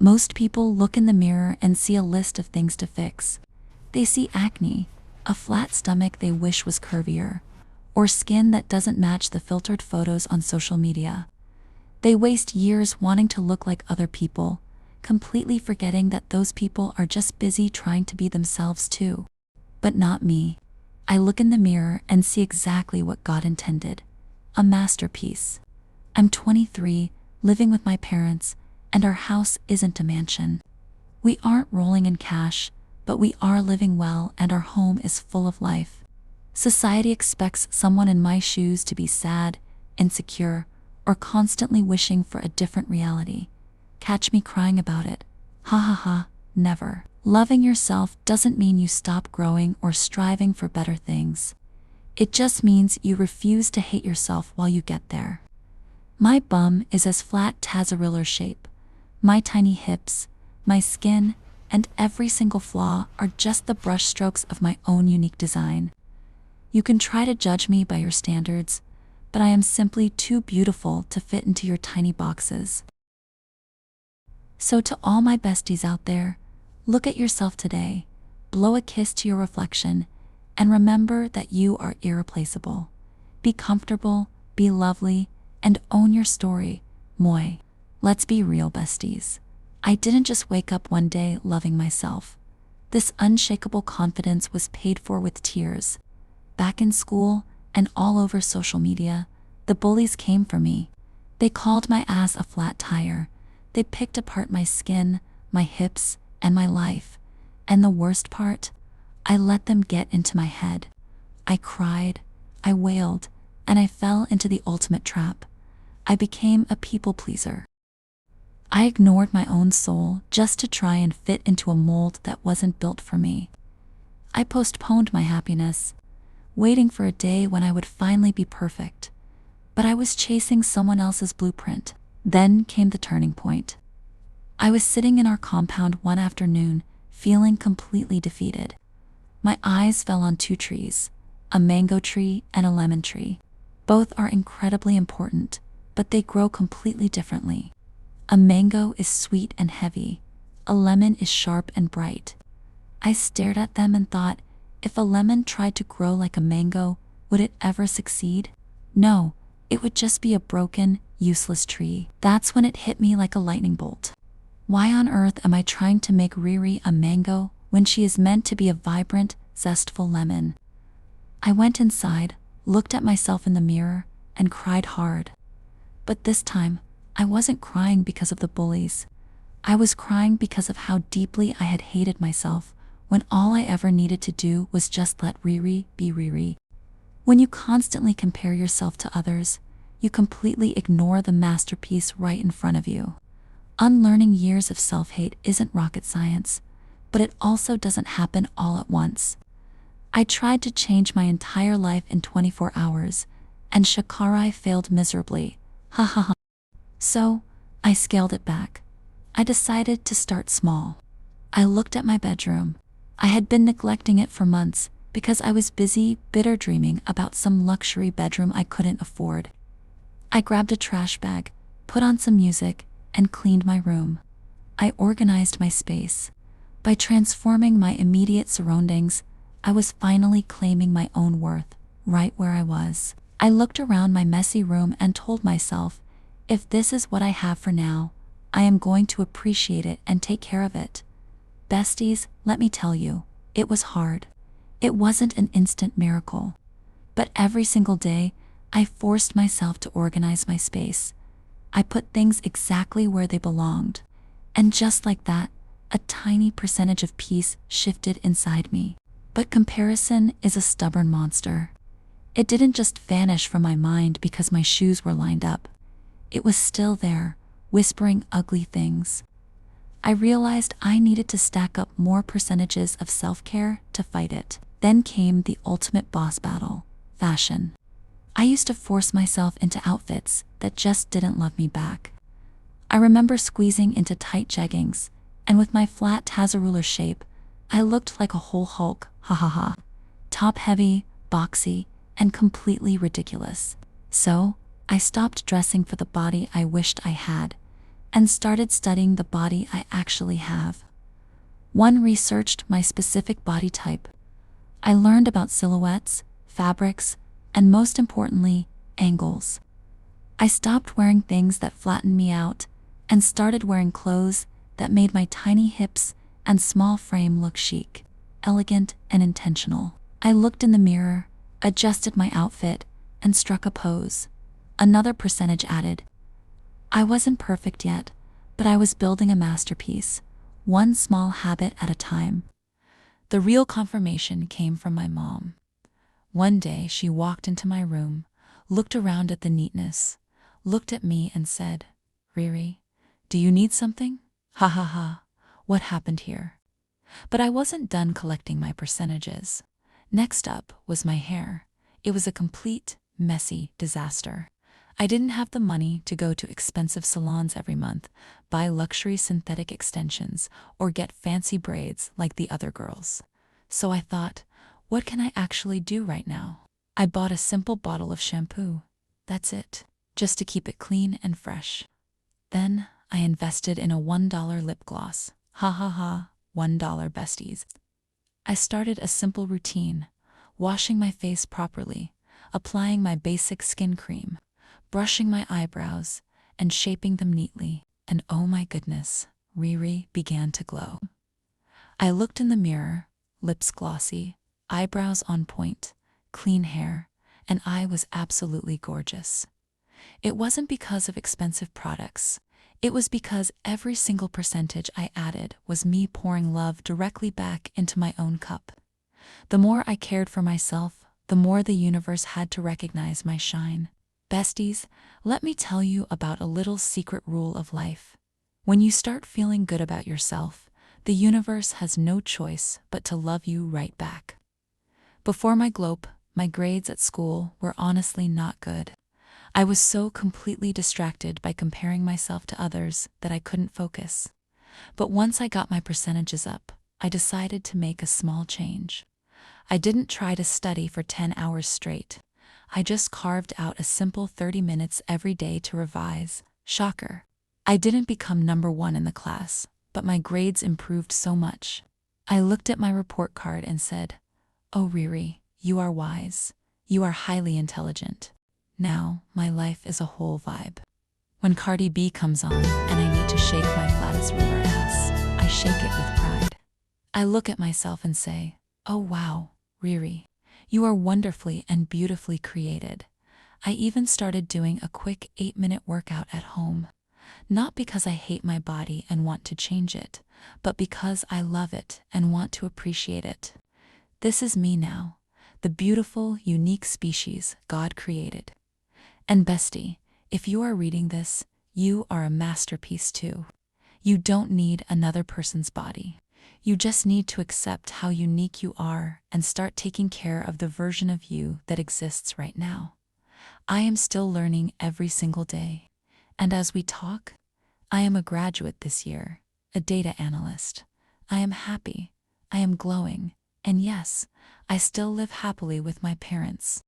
Most people look in the mirror and see a list of things to fix. They see acne, a flat stomach they wish was curvier, or skin that doesn't match the filtered photos on social media. They waste years wanting to look like other people, completely forgetting that those people are just busy trying to be themselves too. But not me. I look in the mirror and see exactly what God intended. A masterpiece. I'm 23, living with my parents, and our house isn't a mansion. We aren't rolling in cash, but we are living well and our home is full of life. Society expects someone in my shoes to be sad, insecure, or constantly wishing for a different reality. Catch me crying about it. Ha ha ha, never. Loving yourself doesn't mean you stop growing or striving for better things. It just means you refuse to hate yourself while you get there. My bum is as flat as a ruler shape. My tiny hips, my skin, and every single flaw are just the brushstrokes of my own unique design. You can try to judge me by your standards, but I am simply too beautiful to fit into your tiny boxes. So to all my besties out there, look at yourself today, blow a kiss to your reflection, and remember that you are irreplaceable. Be comfortable, be lovely, and own your story, moi. Let's be real, besties. I didn't just wake up one day loving myself. This unshakable confidence was paid for with tears. Back in school and all over social media, the bullies came for me. They called my ass a flat tire. They picked apart my skin, my hips, and my life. And the worst part, I let them get into my head. I cried, I wailed, and I fell into the ultimate trap. I became a people pleaser. I ignored my own soul just to try and fit into a mold that wasn't built for me. I postponed my happiness, waiting for a day when I would finally be perfect. But I was chasing someone else's blueprint. Then came the turning point. I was sitting in our compound one afternoon, feeling completely defeated. My eyes fell on two trees, a mango tree and a lemon tree. Both are incredibly important, but they grow completely differently. A mango is sweet and heavy. A lemon is sharp and bright. I stared at them and thought, if a lemon tried to grow like a mango, would it ever succeed? No, it would just be a broken, useless tree. That's when it hit me like a lightning bolt. Why on earth am I trying to make Riri a mango when she is meant to be a vibrant, zestful lemon? I went inside, looked at myself in the mirror, and cried hard. But this time, I wasn't crying because of the bullies. I was crying because of how deeply I had hated myself when all I ever needed to do was just let Riri be Riri. When you constantly compare yourself to others, you completely ignore the masterpiece right in front of you. Unlearning years of self-hate isn't rocket science, but it also doesn't happen all at once. I tried to change my entire life in 24 hours, and Shakarai failed miserably. Ha ha ha. So, I scaled it back. I decided to start small. I looked at my bedroom. I had been neglecting it for months because I was busy, bitter dreaming about some luxury bedroom I couldn't afford. I grabbed a trash bag, put on some music, and cleaned my room. I organized my space. By transforming my immediate surroundings, I was finally claiming my own worth, right where I was. I looked around my messy room and told myself, if this is what I have for now, I am going to appreciate it and take care of it. Besties, let me tell you, it was hard. It wasn't an instant miracle. But every single day, I forced myself to organize my space. I put things exactly where they belonged. And just like that, a tiny percentage of peace shifted inside me. But comparison is a stubborn monster. It didn't just vanish from my mind because my shoes were lined up. It was still there, whispering ugly things. I realized I needed to stack up more percentages of self-care to fight it. Then came the ultimate boss battle, fashion. I used to force myself into outfits that just didn't love me back. I remember squeezing into tight jeggings, and with my flat ruler shape, I looked like a whole Hulk, ha ha ha. Top heavy, boxy, and completely ridiculous. So, I stopped dressing for the body I wished I had, and started studying the body I actually have. One researched my specific body type. I learned about silhouettes, fabrics, and most importantly, angles. I stopped wearing things that flattened me out and started wearing clothes that made my tiny hips and small frame look chic, elegant, and intentional. I looked in the mirror, adjusted my outfit, and struck a pose. Another percentage added. I wasn't perfect yet, but I was building a masterpiece, one small habit at a time. The real confirmation came from my mom. One day she walked into my room, looked around at the neatness, looked at me and said, "Riri, do you need something? Ha ha ha, what happened here?" But I wasn't done collecting my percentages. Next up was my hair. It was a complete, messy disaster. I didn't have the money to go to expensive salons every month, buy luxury synthetic extensions, or get fancy braids like the other girls. So I thought, what can I actually do right now? I bought a simple bottle of shampoo. That's it, just to keep it clean and fresh. Then I invested in a $1 lip gloss. Ha ha ha, $1 besties. I started a simple routine, washing my face properly, applying my basic skin cream, brushing my eyebrows, and shaping them neatly. And oh my goodness, Riri began to glow. I looked in the mirror, lips glossy, eyebrows on point, clean hair, and I was absolutely gorgeous. It wasn't because of expensive products. It was because every single percentage I added was me pouring love directly back into my own cup. The more I cared for myself, the more the universe had to recognize my shine. Besties, let me tell you about a little secret rule of life. When you start feeling good about yourself, the universe has no choice but to love you right back. Before my globe, my grades at school were honestly not good. I was so completely distracted by comparing myself to others that I couldn't focus. But once I got my percentages up, I decided to make a small change. I didn't try to study for 10 hours straight. I just carved out a simple 30 minutes every day to revise. Shocker. I didn't become number one in the class, but my grades improved so much. I looked at my report card and said, "Oh Riri, you are wise. You are highly intelligent." Now, my life is a whole vibe. When Cardi B comes on and I need to shake my flattest ruler ass, I shake it with pride. I look at myself and say, "Oh wow, Riri, you are wonderfully and beautifully created." I even started doing a quick 8-minute workout at home. Not because I hate my body and want to change it, but because I love it and want to appreciate it. This is me now, the beautiful, unique species God created. And bestie, if you are reading this, you are a masterpiece too. You don't need another person's body. You just need to accept how unique you are and start taking care of the version of you that exists right now. I am still learning every single day. And as we talk, I am a graduate this year, a data analyst. I am happy, I am glowing, and yes, I still live happily with my parents.